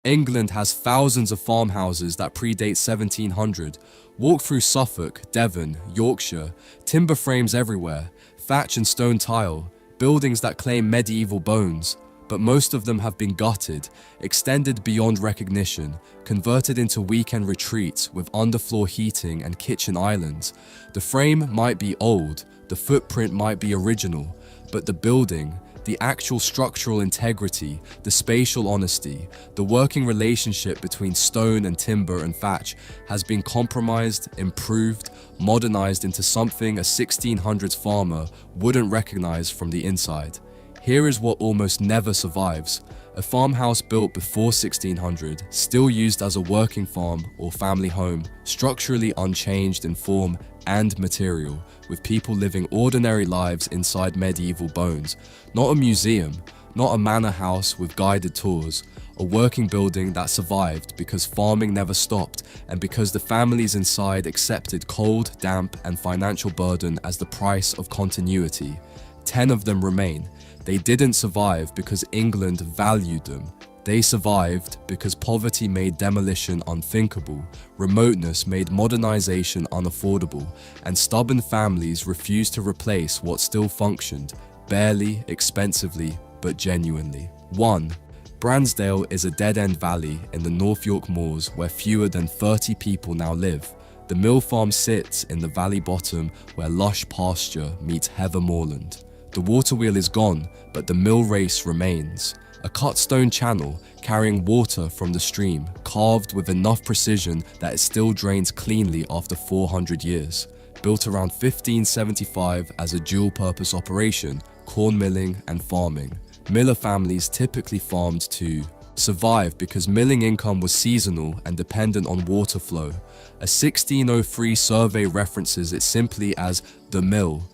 England has thousands of farmhouses that predate 1700. Walk through Suffolk, Devon, Yorkshire, timber frames everywhere, thatch and stone tile, buildings that claim medieval bones. But most of them have been gutted, extended beyond recognition, converted into weekend retreats with underfloor heating and kitchen islands. The frame might be old, the footprint might be original, but the building, the actual structural integrity, the spatial honesty, the working relationship between stone and timber and thatch has been compromised, improved, modernized into something a 1600s farmer wouldn't recognize from the inside. Here is what almost never survives. A farmhouse built before 1600, still used as a working farm or family home, structurally unchanged in form and material, with people living ordinary lives inside medieval bones. Not a museum, not a manor house with guided tours, a working building that survived because farming never stopped and because the families inside accepted cold, damp, and financial burden as the price of continuity. 10 of them remain. They didn't survive because England valued them. They survived because poverty made demolition unthinkable, remoteness made modernization unaffordable, and stubborn families refused to replace what still functioned, barely, expensively, but genuinely. 1. Bransdale is a dead-end valley in the North York Moors where fewer than 30 people now live. The mill farm sits in the valley bottom where lush pasture meets heather moorland. The water wheel is gone, but the mill race remains. A cut stone channel carrying water from the stream, carved with enough precision that it still drains cleanly after 400 years. Built around 1575 as a dual-purpose operation, corn milling and farming. Miller families typically farmed to survive because milling income was seasonal and dependent on water flow. A 1603 survey references it simply as the mill.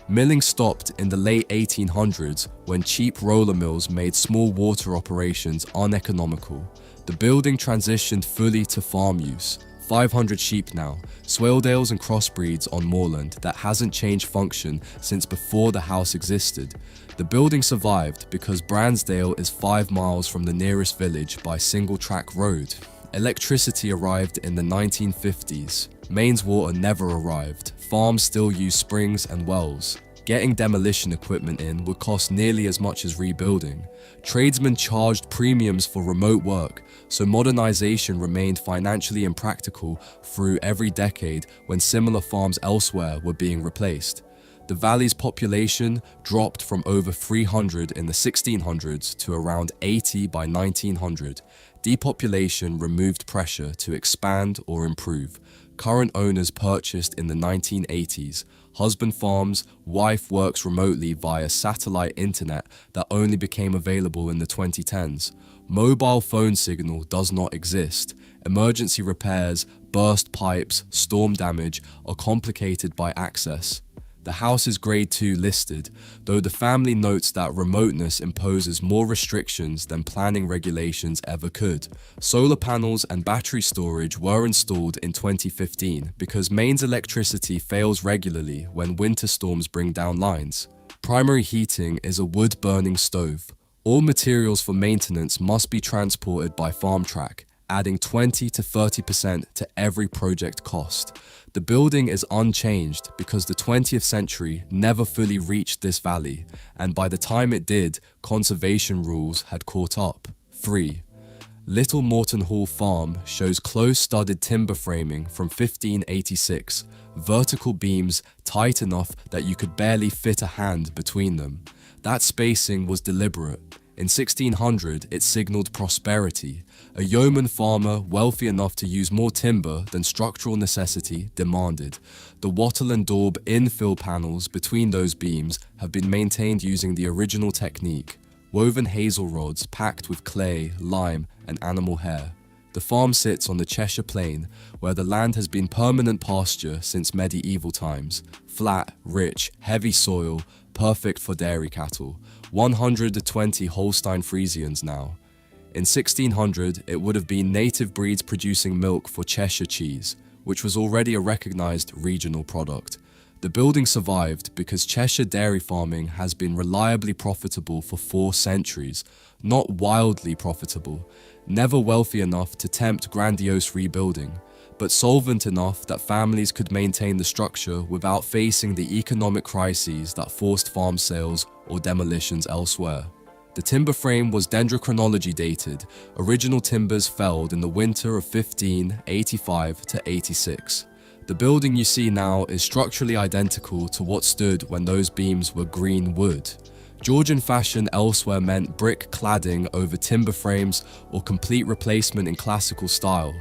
Milling stopped in the late 1800s when cheap roller mills made small water operations uneconomical. The building transitioned fully to farm use. 500 sheep now, Swaledales and crossbreeds on moorland that hasn't changed function since before the house existed. The building survived because Bransdale is 5 miles from the nearest village by single-track road. Electricity arrived in the 1950s. Mains water never arrived. Farms still use springs and wells. Getting demolition equipment in would cost nearly as much as rebuilding. Tradesmen charged premiums for remote work, so modernization remained financially impractical through every decade when similar farms elsewhere were being replaced. The valley's population dropped from over 300 in the 1600s to around 80 by 1900. Depopulation removed pressure to expand or improve. Current owners purchased in the 1980s. Husband farms, wife works remotely via satellite internet that only became available in the 2010s. Mobile phone signal does not exist. Emergency repairs, burst pipes, storm damage are complicated by access. The house is Grade 2 listed, though the family notes that remoteness imposes more restrictions than planning regulations ever could. Solar panels and battery storage were installed in 2015 because mains electricity fails regularly when winter storms bring down lines. Primary heating is a wood-burning stove. All materials for maintenance must be transported by farm track, adding 20 to 30% to every project cost. The building is unchanged because the 20th century never fully reached this valley, and by the time it did, conservation rules had caught up. 3. Little Morton Hall Farm shows close-studded timber framing from 1586, vertical beams tight enough that you could barely fit a hand between them. That spacing was deliberate. In 1600, it signaled prosperity. A yeoman farmer wealthy enough to use more timber than structural necessity demanded. The wattle and daub infill panels between those beams have been maintained using the original technique, woven hazel rods packed with clay, lime, and animal hair. The farm sits on the Cheshire Plain, where the land has been permanent pasture since medieval times. Flat, rich, heavy soil, perfect for dairy cattle. 120 Holstein Friesians now. In 1600, it would have been native breeds producing milk for Cheshire cheese, which was already a recognized regional product. The building survived because Cheshire dairy farming has been reliably profitable for 4 centuries, not wildly profitable. never wealthy enough to tempt grandiose rebuilding, but solvent enough that families could maintain the structure without facing the economic crises that forced farm sales or demolitions elsewhere. The timber frame was dendrochronology dated. Original timbers felled in the winter of 1585 to 86. The building you see now is structurally identical to what stood when those beams were green wood. Georgian fashion elsewhere meant brick cladding over timber frames or complete replacement in classical style.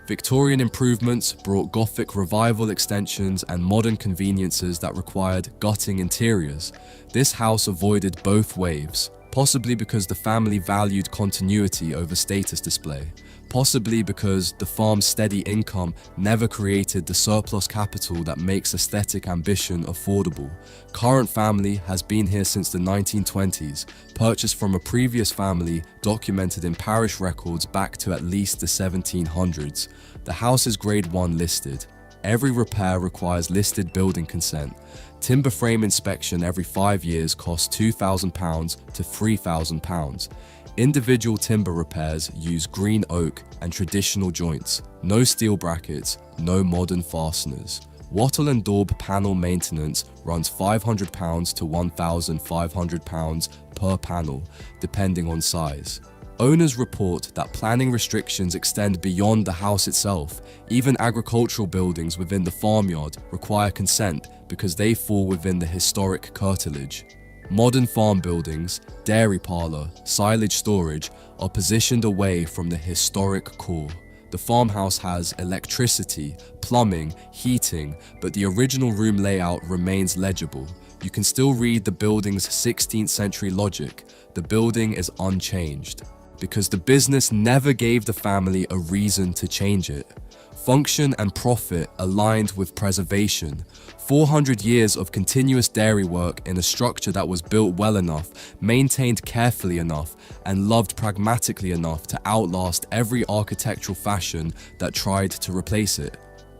Victorian improvements brought Gothic revival extensions and modern conveniences that required gutting interiors. This house avoided both waves, possibly because the family valued continuity over status display, possibly because the farm's steady income never created the surplus capital that makes aesthetic ambition affordable. Current family has been here since the 1920s, purchased from a previous family documented in parish records back to at least the 1700s. The house is Grade 1 listed. Every repair requires listed building consent. Timber frame inspection every 5 years costs £2,000 to £3,000. Individual timber repairs use green oak and traditional joints, no steel brackets, no modern fasteners. Wattle and daub panel maintenance runs £500 to £1,500 per panel, depending on size. Owners report that planning restrictions extend beyond the house itself. Even agricultural buildings within the farmyard require consent because they fall within the historic curtilage. Modern farm buildings, dairy parlor, silage storage are positioned away from the historic core. The farmhouse has electricity, plumbing, heating, but the original room layout remains legible. You can still read the building's 16th century logic. The building is unchanged, because the business never gave the family a reason to change it. Function and profit aligned with preservation. 400 years of continuous dairy work in a structure that was built well enough, maintained carefully enough, and loved pragmatically enough to outlast every architectural fashion that tried to replace it.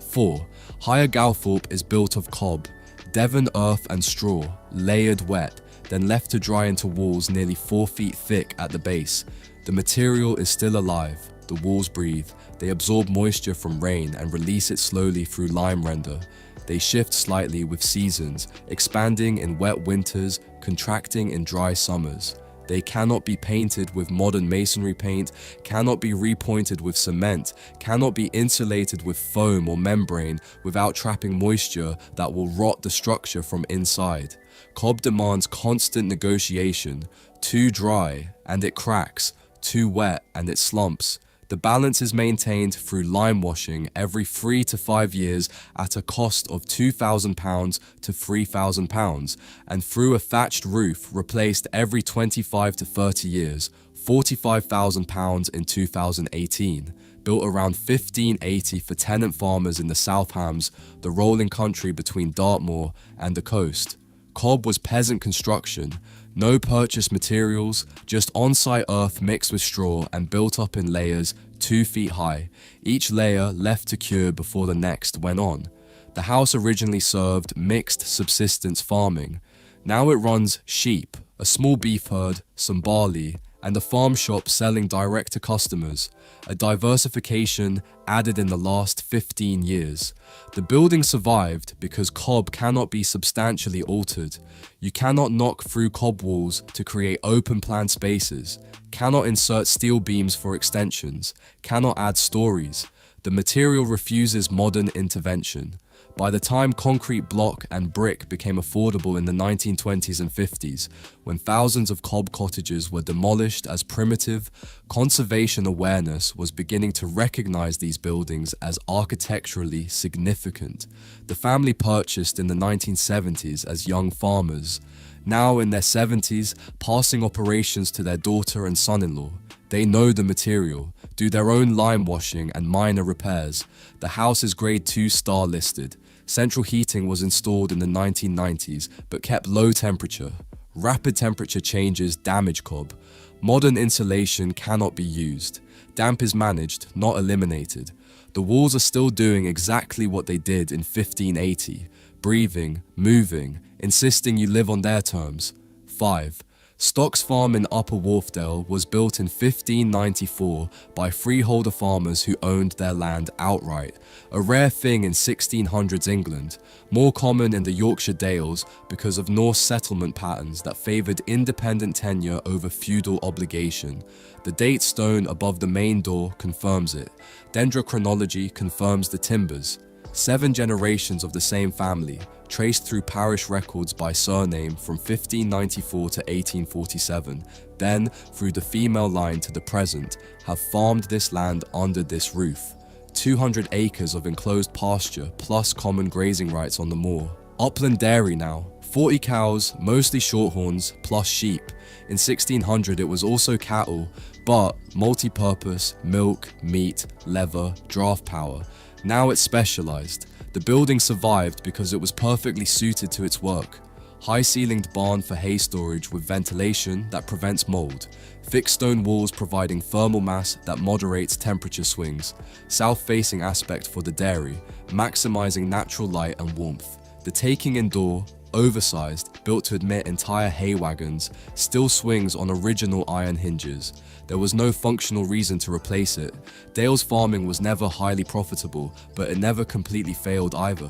4. Higher Galthorpe is built of cob, Devon earth and straw, layered wet, then left to dry into walls nearly 4 feet thick at the base. The material is still alive. The walls breathe. They absorb moisture from rain and release it slowly through lime render. They shift slightly with seasons, expanding in wet winters, contracting in dry summers. They cannot be painted with modern masonry paint, cannot be repointed with cement, cannot be insulated with foam or membrane without trapping moisture that will rot the structure from inside. Cob demands constant negotiation. Too dry, and it cracks. Too wet, and it slumps. The balance is maintained through lime washing every 3 to 5 years at a cost of £2,000 to £3,000, and through a thatched roof replaced every 25 to 30 years, £45,000 in 2018. Built around 1580 for tenant farmers in the South Hams, the rolling country between Dartmoor and the coast. Cob was peasant construction. No purchased materials, just on-site earth mixed with straw and built up in layers 2 feet high, each layer left to cure before the next went on. The house originally served mixed subsistence farming. Now it runs sheep, a small beef herd, some barley, and a farm shop selling direct to customers, a diversification added in the last 15 years. The building survived because cob cannot be substantially altered. You cannot knock through cob walls to create open plan spaces, cannot insert steel beams for extensions, cannot add stories. The material refuses modern intervention. By the time concrete block and brick became affordable in the 1920s and 50s, when thousands of cob cottages were demolished as primitive, conservation awareness was beginning to recognize these buildings as architecturally significant. The family purchased in the 1970s as young farmers. Now in their 70s, passing operations to their daughter and son-in-law. They know the material, do their own lime washing and minor repairs. The house is Grade 2 star listed. Central heating was installed in the 1990s, but kept low temperature. Rapid temperature changes damage cob. Modern insulation cannot be used. Damp is managed, not eliminated. The walls are still doing exactly what they did in 1580, breathing, moving, insisting you live on their terms. 5. Stocks Farm in Upper Wharfdale was built in 1594 by freeholder farmers who owned their land outright, a rare thing in 1600s England, more common in the Yorkshire Dales because of Norse settlement patterns that favoured independent tenure over feudal obligation. The date stone above the main door confirms it. Dendrochronology confirms the timbers. 7 generations of the same family, traced through parish records by surname from 1594 to 1847, then through the female line to the present, have farmed this land under this roof. 200 acres of enclosed pasture plus common grazing rights on the moor. Upland dairy now, 40 cows, mostly shorthorns, plus sheep. In 1600 it was also cattle, but multi-purpose, milk, meat, leather, draft power. Now it's specialized. The building survived because it was perfectly suited to its work. High-ceilinged barn for hay storage with ventilation that prevents mold. Fixed stone walls providing thermal mass that moderates temperature swings. South-facing aspect for the dairy, maximizing natural light and warmth. The taking-in door, oversized, built to admit entire hay wagons, still swings on original iron hinges. There was no functional reason to replace it. Dale's farming was never highly profitable, but it never completely failed either.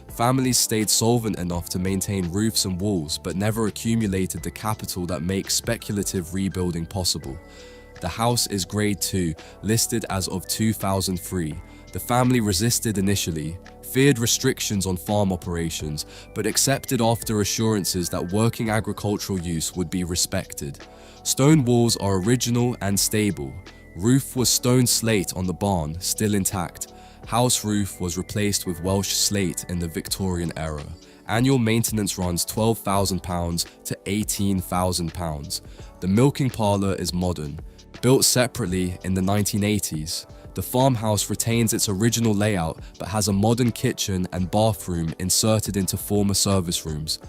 Families stayed solvent enough to maintain roofs and walls, but never accumulated the capital that makes speculative rebuilding possible. The house is Grade 2, listed as of 2003. The family resisted initially, feared restrictions on farm operations, but accepted after assurances that working agricultural use would be respected. Stone walls are original and stable. Roof was stone slate on the barn, still intact. House roof was replaced with Welsh slate in the Victorian era. Annual maintenance runs £12,000 to £18,000. The milking parlour is modern, built separately in the 1980s. The farmhouse retains its original layout but has a modern kitchen and bathroom inserted into former service rooms.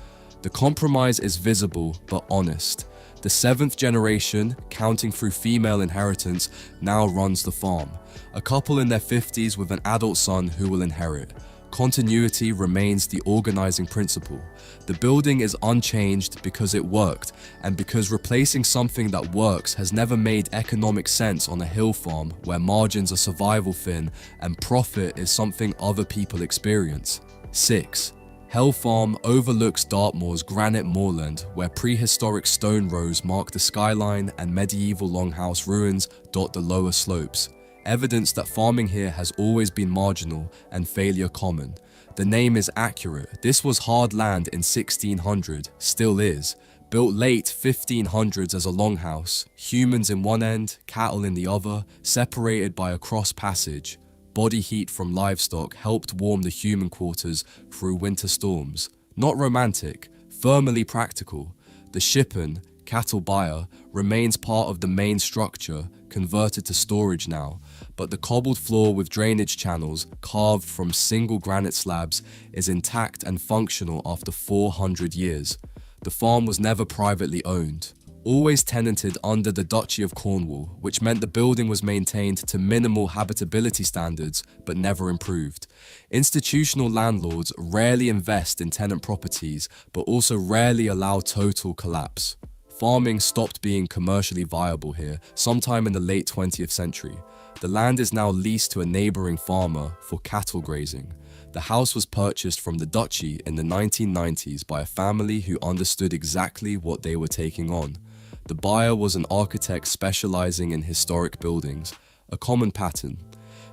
The compromise is visible but honest. The 7th generation, counting through female inheritance, now runs the farm. A couple in their 50s with an adult son who will inherit. Continuity remains the organizing principle. The building is unchanged because it worked, and because replacing something that works has never made economic sense on a hill farm where margins are survival thin and profit is something other people experience. 6. Hell Farm overlooks Dartmoor's granite moorland where prehistoric stone rows mark the skyline and medieval longhouse ruins dot the lower slopes. Evidence that farming here has always been marginal and failure common. The name is accurate. This was hard land in 1600, still is. Built late 1500s as a longhouse, humans in one end, cattle in the other, separated by a cross passage. Body heat from livestock helped warm the human quarters through winter storms. Not romantic, thermally practical. The shippen, cattle byre, remains part of the main structure, converted to storage now, but the cobbled floor with drainage channels carved from single granite slabs is intact and functional after 400 years. The farm was never privately owned. Always tenanted under the Duchy of Cornwall, which meant the building was maintained to minimal habitability standards but never improved. Institutional landlords rarely invest in tenant properties but also rarely allow total collapse. Farming stopped being commercially viable here sometime in the late 20th century. The land is now leased to a neighbouring farmer for cattle grazing. The house was purchased from the duchy in the 1990s by a family who understood exactly what they were taking on. The buyer was an architect specializing in historic buildings, a common pattern.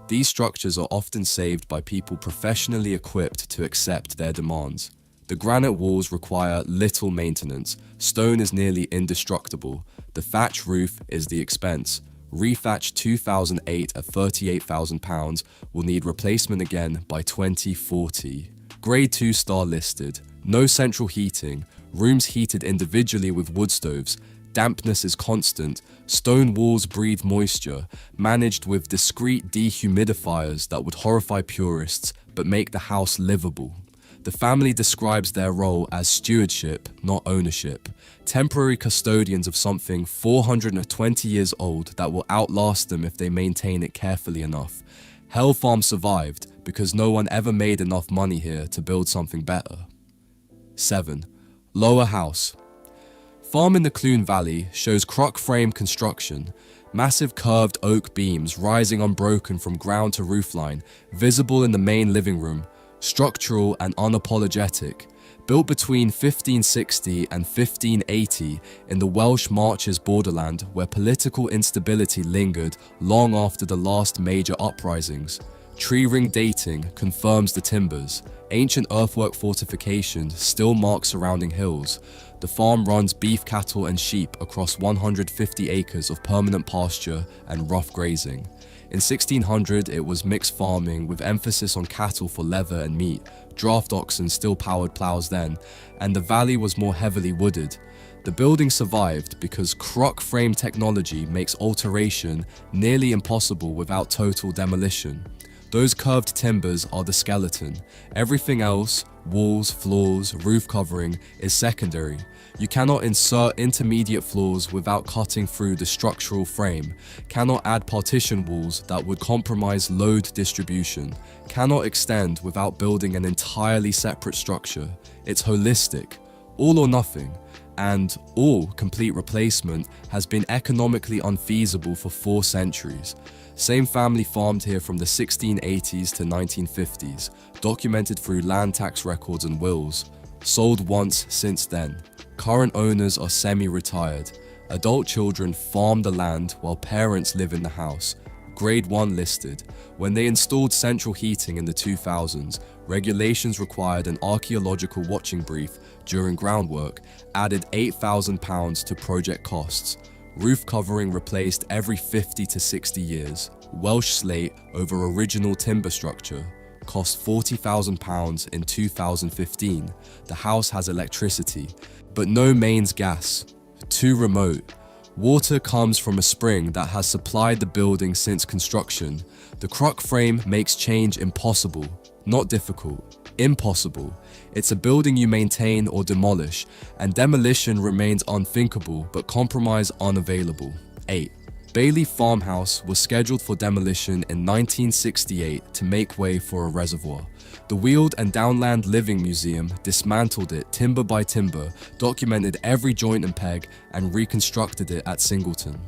These structures are often saved by people professionally equipped to accept their demands. The granite walls require little maintenance. Stone is nearly indestructible. The thatch roof is the expense. Rethatched 2008 at £38,000 will need replacement again by 2040. Grade 2 star listed. No central heating. Rooms heated individually with wood stoves. Dampness is constant. Stone walls breathe moisture, managed with discreet dehumidifiers that would horrify purists but make the house livable. The family describes their role as stewardship, not ownership. Temporary custodians of something 420 years old that will outlast them if they maintain it carefully enough. Hell Farm survived because no one ever made enough money here to build something better. 7. Lower House. Farm in the Clune Valley shows crock frame construction, massive curved oak beams rising unbroken from ground to roofline, visible in the main living room, structural and unapologetic. Built between 1560 and 1580 in the Welsh Marches borderland where political instability lingered long after the last major uprisings. Tree ring dating confirms the timbers. Ancient earthwork fortifications still mark surrounding hills. The farm runs beef cattle and sheep across 150 acres of permanent pasture and rough grazing. In 1600, it was mixed farming with emphasis on cattle for leather and meat. Draft oxen still powered plows then, and the valley was more heavily wooded. The building survived because crock frame technology makes alteration nearly impossible without total demolition. Those curved timbers are the skeleton. Everything else, walls, floors, roof covering, is secondary. You cannot insert intermediate floors without cutting through the structural frame, cannot add partition walls that would compromise load distribution, cannot extend without building an entirely separate structure. It's holistic, all or nothing, and all complete replacement has been economically unfeasible for 4 centuries. Same family farmed here from the 1680s to 1950s, documented through land tax records and wills. Sold once since then. Current owners are semi-retired. Adult children farm the land while parents live in the house. Grade 1 listed. When they installed central heating in the 2000s, regulations required an archaeological watching brief during groundwork, added £8,000 to project costs. Roof covering replaced every 50 to 60 years. Welsh slate over original timber structure. Cost £40,000 in 2015. The house has electricity, but no mains gas. Too remote. Water comes from a spring that has supplied the building since construction. The crock frame makes change impossible, not difficult. Impossible. It's a building you maintain or demolish, and demolition remains unthinkable but compromise unavailable. 8. Bailey Farmhouse was scheduled for demolition in 1968 to make way for a reservoir. The Weald and Downland Living Museum dismantled it timber by timber, documented every joint and peg, and reconstructed it at Singleton.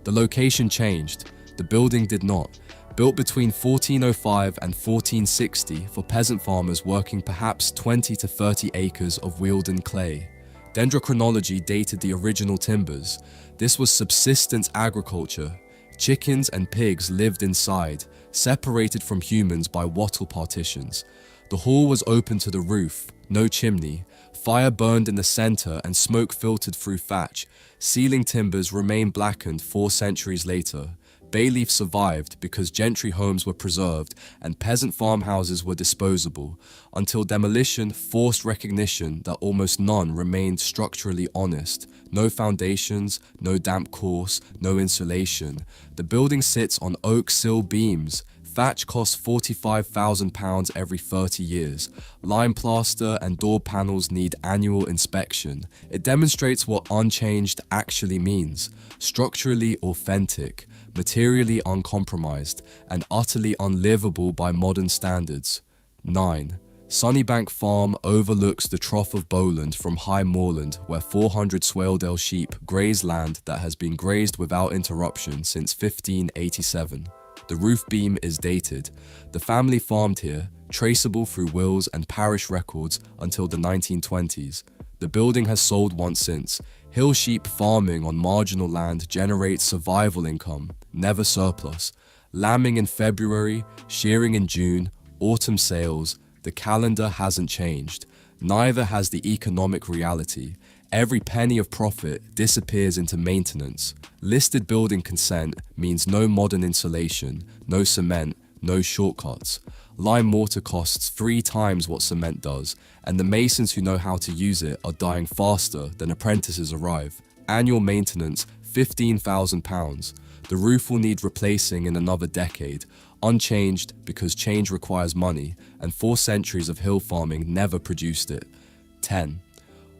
The location changed. The building did not. Built between 1405 and 1460 for peasant farmers working perhaps 20 to 30 acres of Wealden clay. Dendrochronology dated the original timbers. This was subsistence agriculture. Chickens and pigs lived inside, separated from humans by wattle partitions. The hall was open to the roof, no chimney. Fire burned in the center and smoke filtered through thatch. Ceiling timbers remain blackened 4 centuries later. Bayleaf survived because gentry homes were preserved and peasant farmhouses were disposable, until demolition forced recognition that almost none remained structurally honest. No foundations, no damp course, no insulation. The building sits on oak sill beams. Thatch costs £45,000 every 30 years. Lime plaster and door panels need annual inspection. It demonstrates what unchanged actually means. Structurally authentic, materially uncompromised, and utterly unlivable by modern standards. 9. Sunnybank Farm overlooks the Trough of Bowland from high moorland where 400 Swaledale sheep graze land that has been grazed without interruption since 1587. The roof beam is dated. The family farmed here, traceable through wills and parish records until the 1920s. The building has sold once since. Hill sheep farming on marginal land generates survival income, never surplus. Lambing in February, shearing in June, autumn sales. The calendar hasn't changed. Neither has the economic reality. Every penny of profit disappears into maintenance. Listed building consent means no modern insulation, no cement, no shortcuts. Lime mortar costs 3 times what cement does, and the masons who know how to use it are dying faster than apprentices arrive. Annual maintenance, £15,000. The roof will need replacing in another decade. Unchanged because change requires money, and 4 centuries of hill farming never produced it. 10.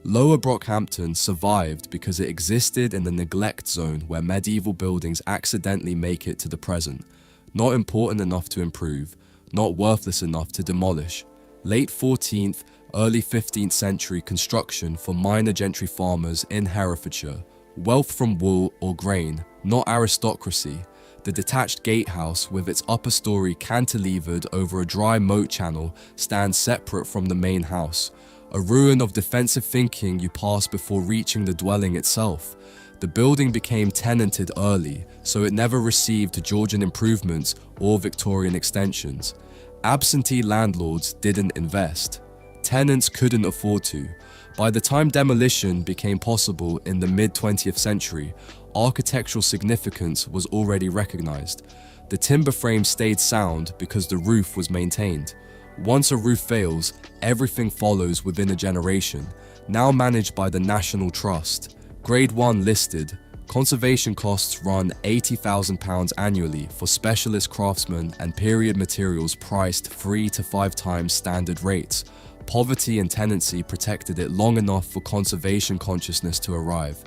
Lower Brockhampton survived because it existed in the neglect zone where medieval buildings accidentally make it to the present. Not important enough to improve, not worthless enough to demolish. Late 14th, early 15th century construction for minor gentry farmers in Herefordshire. Wealth from wool or grain, not aristocracy. The detached gatehouse with its upper story cantilevered over a dry moat channel stands separate from the main house, a ruin of defensive thinking you pass before reaching the dwelling itself. The building became tenanted early, so it never received Georgian improvements or Victorian extensions. Absentee landlords didn't invest. Tenants couldn't afford to. By the time demolition became possible in the mid-20th century, architectural significance was already recognized. The timber frame stayed sound because the roof was maintained. Once a roof fails, everything follows within a generation, now managed by the National Trust. Grade 1 listed. Conservation costs run £80,000 annually for specialist craftsmen and period materials priced 3 to 5 times standard rates. Poverty and tenancy protected it long enough for conservation consciousness to arrive.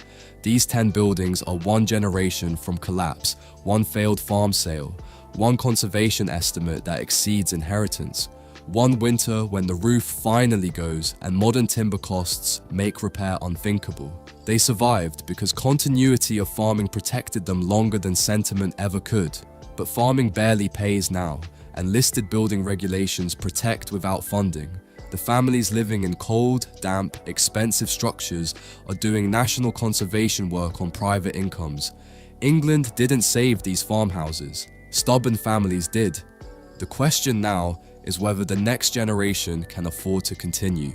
These 10 buildings are one generation from collapse, one failed farm sale, one conservation estimate that exceeds inheritance, one winter when the roof finally goes and modern timber costs make repair unthinkable. They survived because continuity of farming protected them longer than sentiment ever could. But farming barely pays now, and listed building regulations protect without funding. The families living in cold, damp, expensive structures are doing national conservation work on private incomes. England didn't save these farmhouses. Stubborn families did. The question now is whether the next generation can afford to continue.